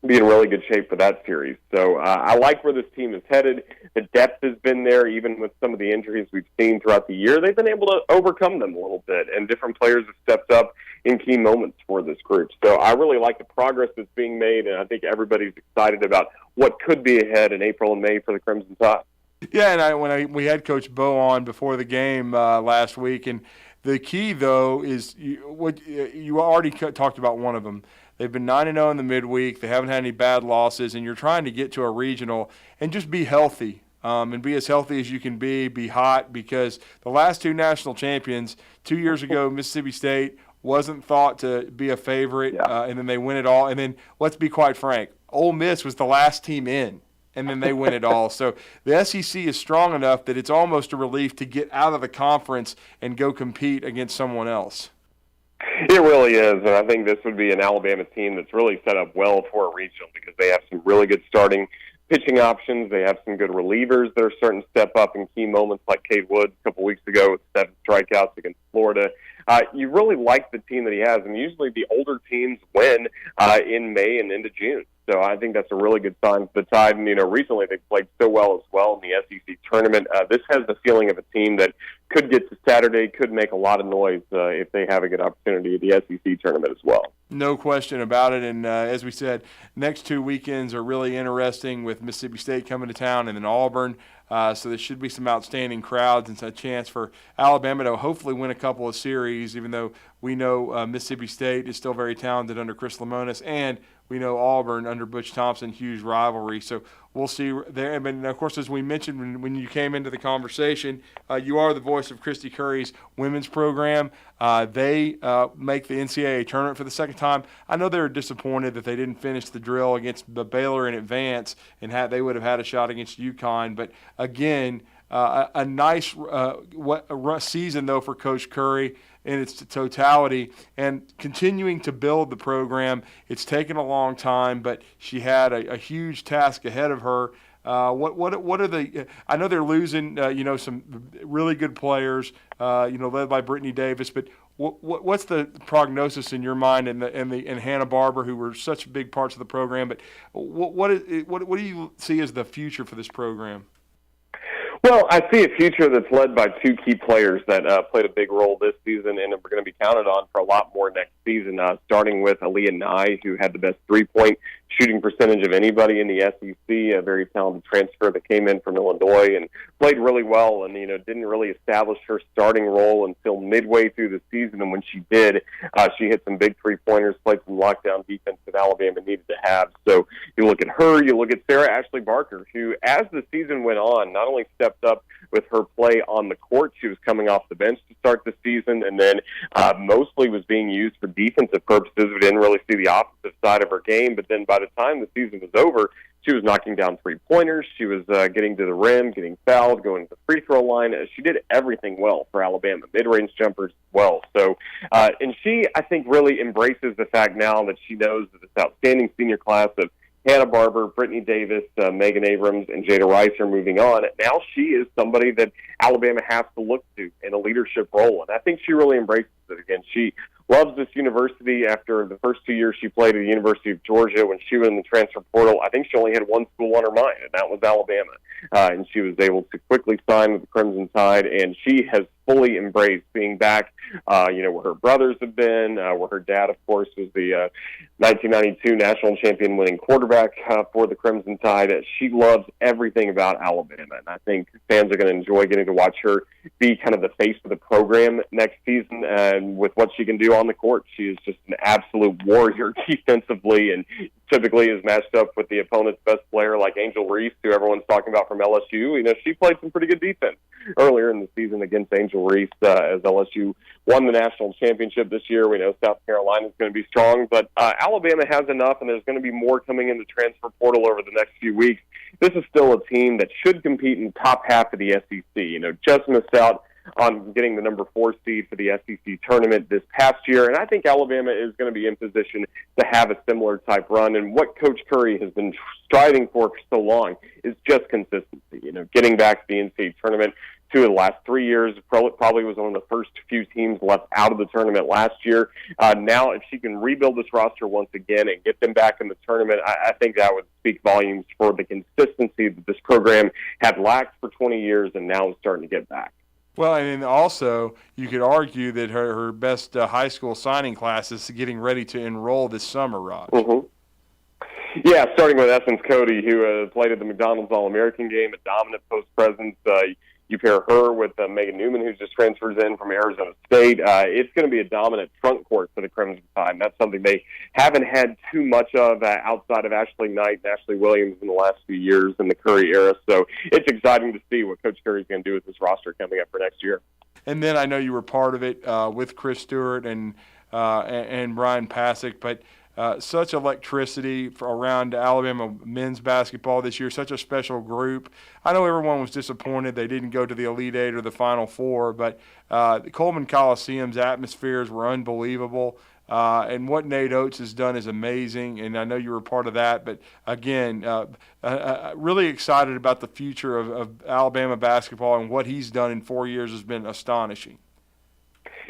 be in really good shape for that series. So I like where this team is headed. The depth has been there, even with some of the injuries we've seen throughout the year. They've been able to overcome them a little bit, and different players have stepped up in key moments for this group. So I really like the progress that's being made, and I think everybody's excited about what could be ahead in April and May for the Crimson Tide. Yeah, and we had Coach Bo on before the game last week, and the key, though, is you already talked about one of them. They've been 9-0 in the midweek. They haven't had any bad losses, and you're trying to get to a regional and just be healthy and be as healthy as you can be hot, because the last two national champions, 2 years ago, Mississippi State wasn't thought to be a favorite, and then they win it all. And then, let's be quite frank, Ole Miss was the last team in, and then they win it all. So the SEC is strong enough that it's almost a relief to get out of the conference and go compete against someone else. It really is, and I think this would be an Alabama team that's really set up well for a regional because they have some really good starting pitching options. They have some good relievers that are starting to step up in key moments, like Cade Woods a couple weeks ago with 7 strikeouts against Florida. You really like the team that he has, and usually the older teams win in May and into June. So I think that's a really good sign for the Tide. And, recently they've played so well as well in the SEC tournament. This has the feeling of a team that could get to Saturday, could make a lot of noise if they have a good opportunity at the SEC tournament as well. No question about it. And as we said, next 2 weekends are really interesting with Mississippi State coming to town and then Auburn. So there should be some outstanding crowds and a chance for Alabama to hopefully win a couple of series, even though we know Mississippi State is still very talented under Chris Lemonis, and we know Auburn under Butch Thompson, huge rivalry. So we'll see there. And of course, as we mentioned when you came into the conversation, you are the voice of Christy Curry's women's program. They make the NCAA tournament for the second time. I know they were disappointed that they didn't finish the drill against the Baylor in advance, and they would have had a shot against UConn. But again, a nice season, though, for Coach Curry in its totality, and continuing to build the program. It's taken a long time, but she had a huge task ahead of her. What are the? I know they're losing, some really good players, led by Brittany Davis. But what's the prognosis in your mind and Hannah Barber, who were such big parts of the program? But what do you see as the future for this program? Well, I see a future that's led by 2 key players that played a big role this season and are going to be counted on for a lot more next season, starting with Aaliyah Nye, who had the best three-point shooting percentage of anybody in the SEC, a very talented transfer that came in from Illinois and played really well and, didn't really establish her starting role until midway through the season. And when she did, she hit some big three-pointers, played some lockdown defense that Alabama needed to have. So you look at her, you look at Sarah Ashley Barker, who, as the season went on, not only stepped up with her play on the court, she was coming off the bench to start the season, and then mostly was being used for defensive purposes. We didn't really see the offensive side of her game, but then by the time the season was over, she was knocking down three-pointers. She was getting to the rim, getting fouled, going to the free throw line. She did everything well for Alabama, mid-range jumpers as well. So, and she, I think, really embraces the fact now that she knows that this outstanding senior class of Hannah Barber, Brittany Davis, Megan Abrams, and Jada Rice are moving on. Now she is somebody that Alabama has to look to in a leadership role, and I think she really embraces it again. She loves this university. After the first 2 years she played at the University of Georgia, when she went in the transfer portal, I think she only had one school on her mind, and that was Alabama. And she was able to quickly sign with the Crimson Tide, and she has fully embraced being back, where her brothers have been, where her dad, of course, was the 1992 national champion winning quarterback for the Crimson Tide. She loves everything about Alabama, and I think fans are going to enjoy getting to watch her be kind of the face of the program next season. And with what she can do on the court, she is just an absolute warrior defensively, and typically is matched up with the opponent's best player like Angel Reese, who everyone's talking about from LSU. She played some pretty good defense earlier in the season against Angel Reese as LSU won the national championship this year. We know South Carolina is going to be strong, but Alabama has enough, and there's going to be more coming in the transfer portal over the next few weeks. This is still a team that should compete in the top half of the SEC. Just missed out on getting the number 4 seed for the SEC tournament this past year, and I think Alabama is going to be in position to have a similar type run. And what Coach Curry has been striving for so long is just consistency. Getting back to the NCAA tournament 2 of the last 3 years, probably was one of the first few teams left out of the tournament last year. Now, if she can rebuild this roster once again and get them back in the tournament, I think that would speak volumes for the consistency that this program had lacked for 20 years and now is starting to get back. Well, and also you could argue that her best high school signing class is getting ready to enroll this summer, Raj. Mm-hmm. Yeah, starting with Essence Cody, who played at the McDonald's All-American game, a dominant post presence. You pair her with Megan Newman, who just transfers in from Arizona State. It's going to be a dominant front court for the Crimson Tide, and that's something they haven't had too much of outside of Ashley Knight and Ashley Williams in the last few years in the Curry era. So it's exciting to see what Coach Curry's going to do with this roster coming up for next year. And then I know you were part of it with Chris Stewart and Brian Pasick, but such electricity around Alabama men's basketball this year, such a special group. I know everyone was disappointed they didn't go to the Elite Eight or the Final Four, but the Coleman Coliseum's atmospheres were unbelievable. And what Nate Oates has done is amazing, and I know you were part of that. But again, really excited about the future of Alabama basketball, and what he's done in 4 years has been astonishing.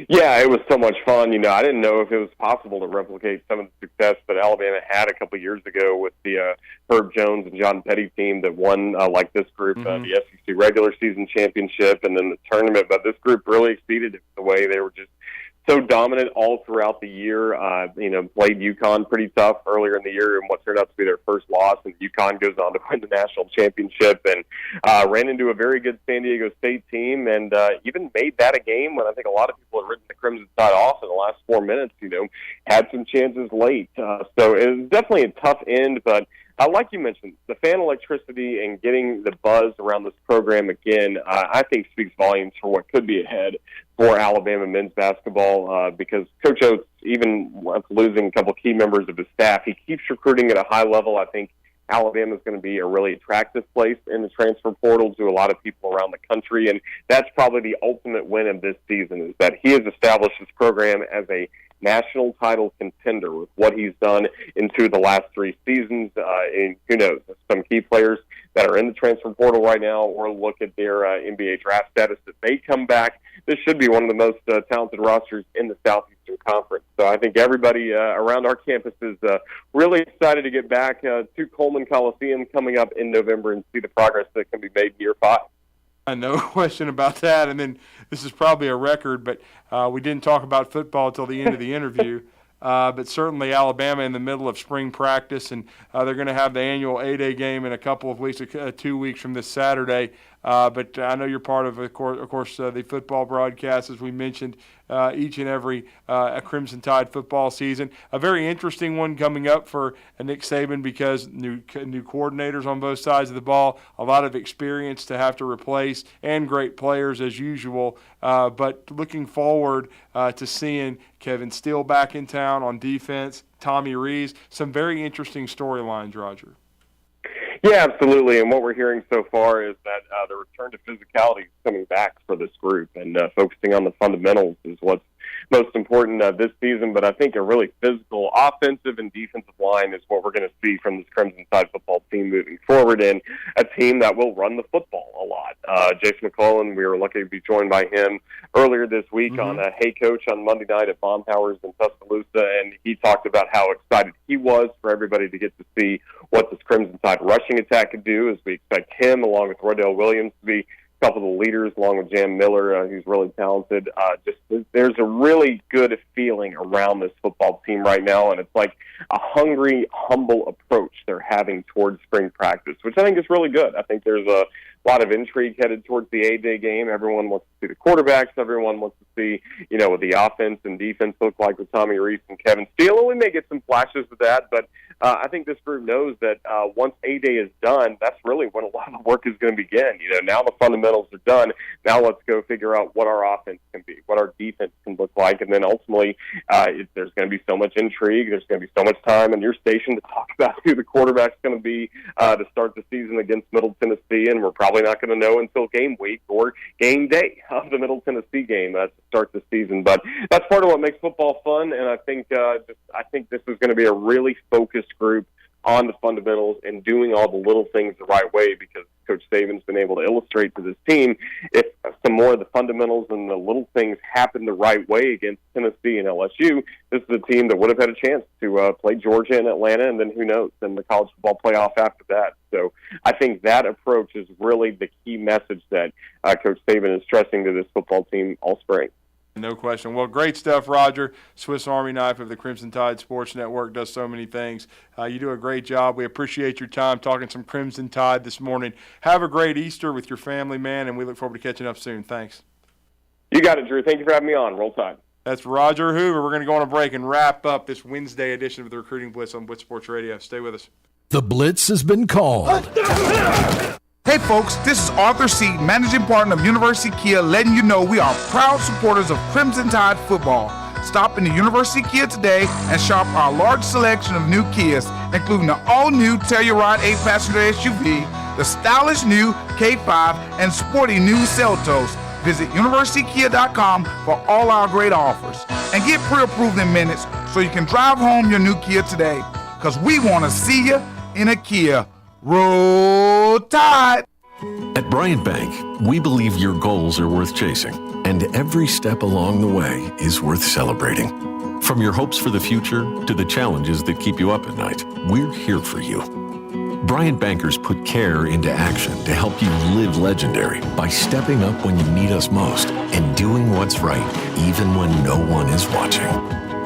Yeah, it was so much fun. I didn't know if it was possible to replicate some of the success that Alabama had a couple of years ago with the Herb Jones and John Petty team that won, like this group, the SEC regular season championship and then the tournament. But this group really exceeded it the way they were just so dominant all throughout the year. Played UConn pretty tough earlier in the year in what turned out to be their first loss, and UConn goes on to win the national championship, and ran into a very good San Diego State team, and even made that a game when I think a lot of people had written the Crimson Tide off in the last 4 minutes. Had some chances late, so it was definitely a tough end, but like you mentioned, the fan electricity and getting the buzz around this program again, I think speaks volumes for what could be ahead for Alabama men's basketball, because Coach Oates, even after losing a couple key members of his staff, he keeps recruiting at a high level. I think Alabama is going to be a really attractive place in the transfer portal to a lot of people around the country, and that's probably the ultimate win of this season, is that he has established this program as a national title contender with what he's done in 2 of the last 3 seasons. And who knows, some key players that are in the transfer portal right now, or look at their NBA draft status, that they come back. This should be one of the most talented rosters in the Southeastern Conference. So I think everybody around our campus is really excited to get back to Coleman Coliseum coming up in November and see the progress that can be made in year 5. No question about that. And then this is probably a record, but we didn't talk about football until the end of the interview. But certainly Alabama in the middle of spring practice, and they're going to have the annual A-Day game in a couple of weeks, 2 weeks from this Saturday. But I know you're part of course, the football broadcast, as we mentioned, each and every Crimson Tide football season. A very interesting one coming up for Nick Saban, because new coordinators on both sides of the ball, a lot of experience to have to replace, and great players as usual. But looking forward to seeing Kevin Steele back in town on defense, Tommy Rees, some very interesting storylines, Roger. Yeah, absolutely. And what we're hearing so far is that the return to physicality is coming back for this group, and focusing on the fundamentals is what's most important this season. But I think a really physical offensive and defensive line is what we're going to see from this Crimson Tide football team moving forward, and a team that will run the football a lot. Jason McClellan, we were lucky to be joined by him earlier this week on Hey Coach on Monday night at Baumhower's in Tuscaloosa, and he talked about how excited he was for everybody to get to see what this Crimson Tide rushing attack could do, as we expect him, along with Rodell Williams, to be couple of the leaders, along with Jam Miller, who's really talented. There's a really good feeling around this football team right now, and it's like a hungry, humble approach they're having towards spring practice, which I think is really good. I think there's a lot of intrigue headed towards the A-Day game. Everyone wants to see the quarterbacks. Everyone wants to see, what the offense and defense look like with Tommy Reese and Kevin Steele. And we may get some flashes of that, but I think this group knows that once A-Day is done, that's really when a lot of the work is going to begin. Now the fundamentals are done. Now let's go figure out what our offense can be, what our defense can look like, and then ultimately there's going to be so much intrigue. There's going to be so much time in your station to talk about who the quarterback's going to be to start the season against Middle Tennessee, and we're probably not going to know until game week or game day of the Middle Tennessee game to start the season. But that's part of what makes football fun, and I think this is going to be a really focused group on the fundamentals and doing all the little things the right way, because Coach Saban's been able to illustrate to this team, if some more of the fundamentals and the little things happen the right way against Tennessee and LSU, this is a team that would have had a chance to play Georgia and Atlanta, and then who knows, in the college football playoff after that. So I think that approach is really the key message that Coach Saban is stressing to this football team all spring. No question. Well, great stuff, Roger. Swiss Army knife of the Crimson Tide Sports Network, does so many things. You do a great job. We appreciate your time talking some Crimson Tide this morning. Have a great Easter with your family, man, and we look forward to catching up soon. Thanks. You got it, Drew. Thank you for having me on. Roll Tide. That's Roger Hoover. We're going to go on a break and wrap up this Wednesday edition of the Recruiting Blitz on Blitz Sports Radio. Stay with us. The Blitz has been called. Hey folks, this is Arthur Seaton, managing partner of University Kia, letting you know we are proud supporters of Crimson Tide football. Stop in the University Kia today and shop our large selection of new Kias, including the all-new Telluride 8-passenger SUV, the stylish new K5, and sporty new Seltos. Visit universitykia.com for all our great offers. And get pre-approved in minutes so you can drive home your new Kia today, because we want to see you in a Kia. Roll Tide! At Bryant Bank, we believe your goals are worth chasing, and every step along the way is worth celebrating. From your hopes for the future to the challenges that keep you up at night, we're here for you. Bryant Bankers put care into action to help you live legendary by stepping up when you need us most and doing what's right, even when no one is watching.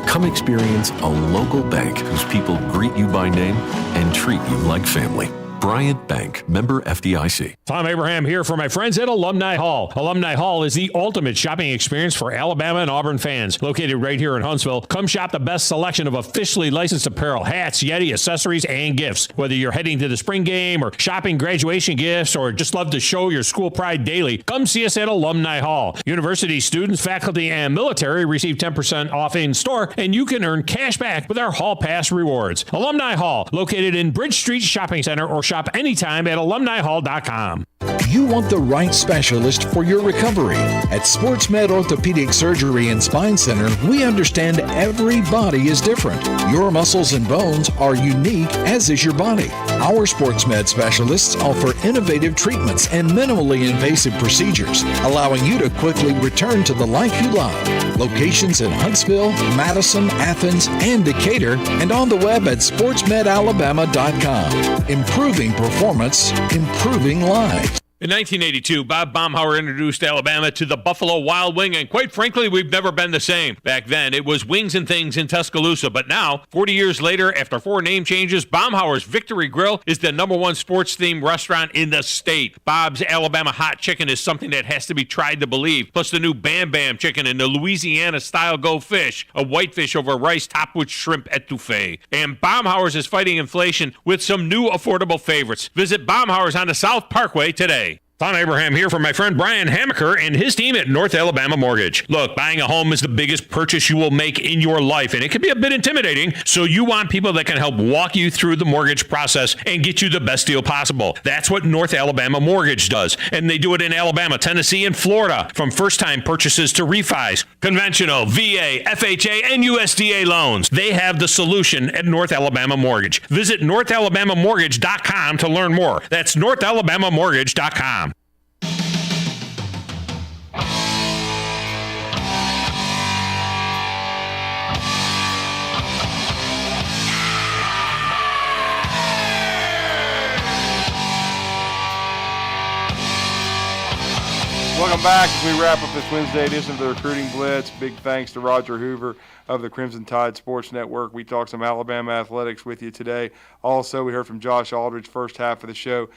Come experience a local bank whose people greet you by name and treat you like family. Bryant Bank, member FDIC. Tom Abraham here for my friends at Alumni Hall. Alumni Hall is the ultimate shopping experience for Alabama and Auburn fans. Located right here in Huntsville, come shop the best selection of officially licensed apparel, hats, Yeti, accessories, and gifts. Whether you're heading to the spring game or shopping graduation gifts or just love to show your school pride daily, come see us at Alumni Hall. University students, faculty, and military receive 10% off in store, and you can earn cash back with our Hall Pass rewards. Alumni Hall, located in Bridge Street Shopping Center, or shop anytime at alumnihall.com. You want the right specialist for your recovery. At SportsMed Orthopedic Surgery and Spine Center, we understand every body is different. Your muscles and bones are unique, as is your body. Our SportsMed specialists offer innovative treatments and minimally invasive procedures, allowing you to quickly return to the life you love. Locations in Huntsville, Madison, Athens, and Decatur, and on the web at sportsmedalabama.com. Improving performance, improving lives. In 1982, Bob Baumhauer introduced Alabama to the Buffalo Wild Wing, and quite frankly, we've never been the same. Back then, it was Wings and Things in Tuscaloosa, but now, 40 years later, after 4 name changes, Baumhauer's Victory Grill is the #1 sports-themed restaurant in the state. Bob's Alabama Hot Chicken is something that has to be tried to believe, plus the new Bam Bam Chicken and the Louisiana-style Go Fish, a whitefish over rice topped with shrimp etouffee. And Baumhauer's is fighting inflation with some new affordable favorites. Visit Baumhauer's on the South Parkway today. Tom Abraham here for my friend Brian Hamaker and his team at North Alabama Mortgage. Look, buying a home is the biggest purchase you will make in your life, and it can be a bit intimidating, so you want people that can help walk you through the mortgage process and get you the best deal possible. That's what North Alabama Mortgage does, and they do it in Alabama, Tennessee, and Florida, from first-time purchases to refis, conventional, VA, FHA, and USDA loans. They have the solution at North Alabama Mortgage. Visit NorthAlabamaMortgage.com to learn more. That's NorthAlabamaMortgage.com. Welcome back as we wrap up this Wednesday edition of the Recruiting Blitz. Big thanks to Roger Hoover of the Crimson Tide Sports Network. We talked some Alabama athletics with you today. Also, we heard from Josh Aldridge first half of the show.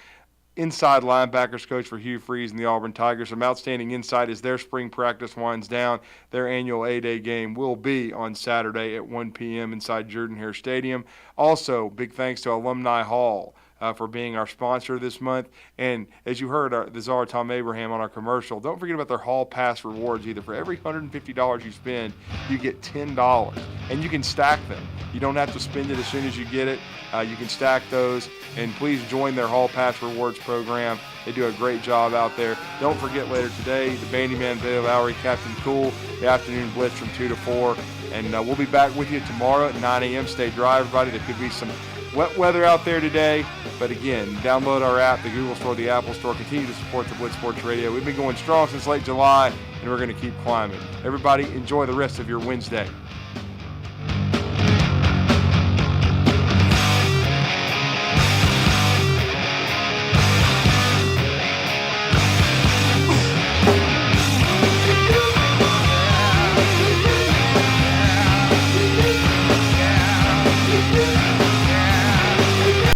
Inside linebackers coach for Hugh Freeze and the Auburn Tigers. Some outstanding insight as their spring practice winds down. Their annual A-Day game will be on Saturday at 1 p.m. inside Jordan-Hare Stadium. Also, big thanks to Alumni Hall for being our sponsor this month. And as you heard, the czar Tom Abraham on our commercial, don't forget about their Hall Pass rewards either. For every $150 you spend, you get $10. And you can stack them. You don't have to spend it as soon as you get it. You can stack those. And please join their Hall Pass rewards program. They do a great job out there. Don't forget later today, the Bandyman, Bill Lowry, Captain Cool, the afternoon blitz from 2 to 4. And we'll be back with you tomorrow at 9 a.m. Stay dry, everybody. There could be some wet weather out there today. But again, download our app, the Google Store, the Apple Store. Continue to support the Blitz Sports Radio. We've been going strong since late July, and we're going to keep climbing. Everybody, enjoy the rest of your Wednesday.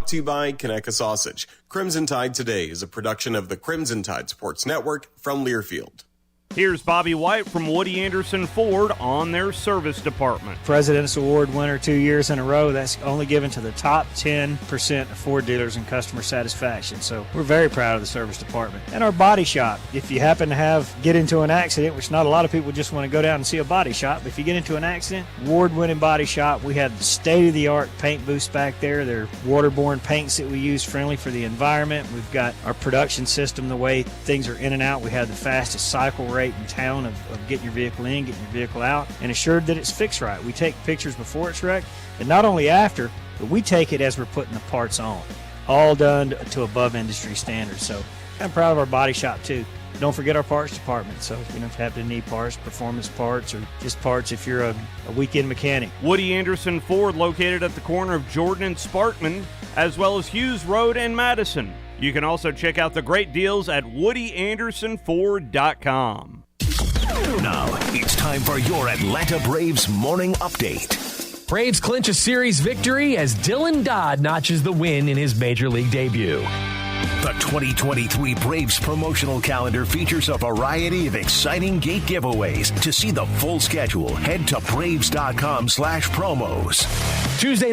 To you by Conecuh Sausage. Crimson Tide Today is a production of the Crimson Tide Sports Network from Learfield. Here's Bobby White from Woody Anderson Ford on their service department. President's Award winner 2 years in a row. That's only given to the top 10% of Ford dealers in customer satisfaction. So we're very proud of the service department. And our body shop. If you happen to get into an accident, which not a lot of people just want to go down and see a body shop, but if you get into an accident, award-winning body shop. We have state-of-the-art paint booths back there. They're waterborne paints that we use, friendly for the environment. We've got our production system, the way things are in and out. We have the fastest cycle rate in town of getting your vehicle in, getting your vehicle out, and assured that it's fixed right. We take pictures before it's wrecked, and not only after, but we take it as we're putting the parts on. All done to above industry standards. So I'm proud of our body shop too. Don't forget our parts department. So if you don't happen to need parts, performance parts, or just parts if you're a weekend mechanic. Woody Anderson Ford, located at the corner of Jordan and Sparkman, as well as Hughes Road and Madison. You can also check out the great deals at WoodyAndersonFord.com. Now, it's time for your Atlanta Braves morning update. Braves clinch a series victory as Dylan Dodd notches the win in his major league debut. The 2023 Braves promotional calendar features a variety of exciting gate giveaways. To see the full schedule, head to Braves.com/promos. Tuesday night.